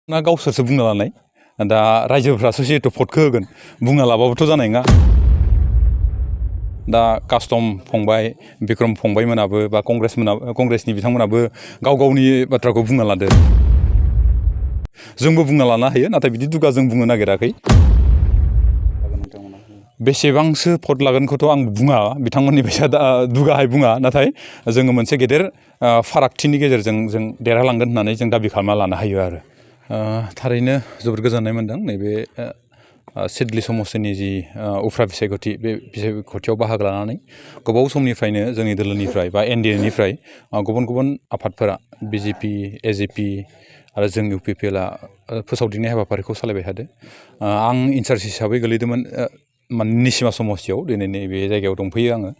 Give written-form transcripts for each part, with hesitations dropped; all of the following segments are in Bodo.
ना गावसोरसो बुंना लानाय दा रायजोफ्रासो जिहेतु भटखौ होगोन बुंना लाबाबोथ' जानाय नङा दा कास्टम फंबाय बिक्रम फंबायमोनाबो बा कंग्रेसनि बिथांमोनाबो गाव गावनि बाथ्राखौ बुंना लादो जोंबो बुंना लानो हायो नाथाय बिदि दुगा जों बुंनो नागिराखै बेसेबांसो भट लागोनखौथ' आं बुङा बिथांमोननि बायसा दुगाहाय बुङा नाथाय जोङो मोनसे गेदेर फारागथिनि गेजेरजों जों देरहालांगोन होननानै जों दाबि खालामना लानो हायो आरो थारैनो जोबोद गोजोननाय मोनदों नैबे सिडली समस्टिनि जि उफ्रा बिसायख'थि बे बिसायख'थियाव बाहागो लानानै गोबाव समनिफ्रायनो जोंनि दोलोनिफ्राय बा NDA-निफ्राय गुबुन गुबुन आफादफोरा BJP AJP आरो जों UPPL-आ फोसावदिंनाय हाबाफारिखौ सालायबाय थादों आं इनचार्ज हिसाबै गोलैदोंमोन निसिमा समस्टियाव दिनै नैबे जायगायाव दंफैयो आङो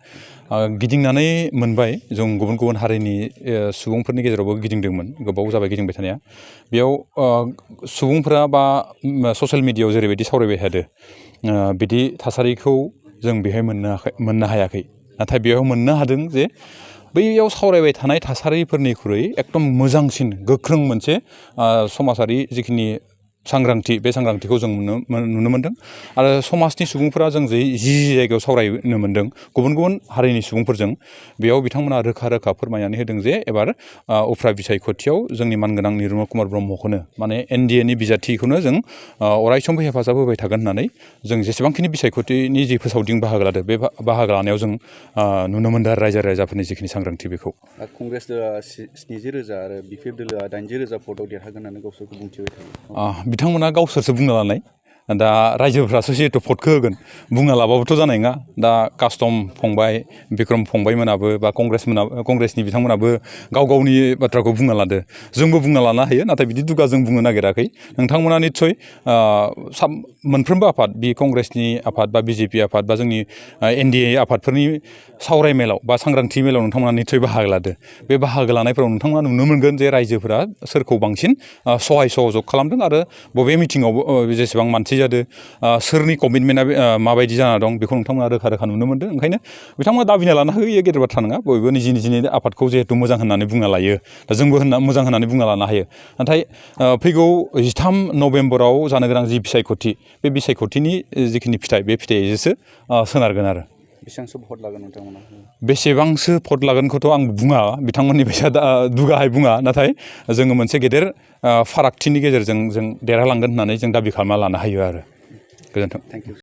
गिदिंनानै मोनबाय जों गुबुन गुबुन हारिनि सुबुंफोरनि गेजेरावबो गिदिंदोंमोन गोबाव जाबाय गिदिंबाय थानाया बेयाव सुबुंफोरा बा ससियेल मिडियायाव जेरैबायदि सावरायबाय थादों बिदि थासारिखौ जों बेहाय मोननो हायाखै नाथाय बेयाव मोननो हादों जे बैयाव सावरायबाय थानाय थासारिफोरनिख्रुइ एकदम मोजांसिन गोख्रों मोनसे समाजारि जिखिनि सांग्रांथि बे सांग्रांथिखौ जों नुनो मोनदों आरो समाजनि सुबुंफोरा जों जि जायगायाव सावरायनो मोनदों गुबुन गुबुन हारिनि सुबुंफोरजों बेयाव बिथांमोना रोखा रोखा फोरमायनानै होदों जे एबार उफ्रा बिसायख'थियाव जोंनि मानगोनां निर्मल कुमार ब्रह्मखौनो माने NDA-नि बिजाथिखौनो जों अरायसमबो हेफाजाब होबाय थागोन होननानै जों जेसेबांखिनि बिसायख'थिनि जि फोसावदिं बाहागो लादों बे बाहागो लानायाव जों नुनो मोनदों रायजो राजाफोरनि जिखिनि सांग्रांथि बेखौ कंग्रेस दोलोआ 70,000 आरो BPF दोलोआ 80,000 भटआव देरहागोन होननानै गावसोरखौ बुंथिबाय थायो बिथांमोना गावसोरसो बुंना लानाय दा रायजोफ्रासो जिहेतु भटखौ होगोन बुंना लाबाबोथ' जानाय नङा दा कास्टम फंबाय बिक्रम फंबायमोनाबो बा कंग्रेसनि बिथांमोनाबो गाव गावनि बाथ्राखौ बुंना लादो जोंबो बुंना लानो हायो नाथाय बिदि दुगा जों बुंनो नागिराखै नोंथांमोना निस्सय मोनफ्रोमबो आफाद बि कंग्रेसनि आफाद बा BJP आफाद बा जोंनि NDA आफादफोरनि सावरायमेलाव बा सांग्रांथि मेलाव नोंथांमोना निस्सय बाहागो लादो बे बाहागो लानायफोराव नोंथांमोना नुनो मोनगोन जे रायजोफोरा सोरखौ बांसिन सहाय सहयोग खालामदों आरो बबे मिटिङाव जेसेबां मानसि जादों सोरनि कमिटमेन्टआ माबायदि जाना दं बेखौ नोंथांमोना रोखा रोखा नुनो मोनदों ओंखायनो बिथांमोना दाबिना लानो हायो गेदेर बाथ्रा नङा बयबो निजिनि आफादखौ जिहेतु मोजां होननानै बुंना लायो जोंबो मोजां होननानै बुंना लानो हायो नाथाय फैगौ 13 नभेम्बराव जानो गोनां जि बिसायख'थि बे बिसायख'थिनि जिखिनि फिथाइ बे फिथाइजोंसो सोनारगोन आरो बेसेबांसो भट लागोन नोंथांमोना बेसेबांसो भट लागोनखौथ' आं बुङा बिथांमोननि बायसा दुगाहाय बुङा नाथाय जोङो मोनसे गेदेर फारागथिनि गेजेरजों जों देरहालांगोन होननानै जों दाबि खालामना लानो हायो आरो गोजोन्थों।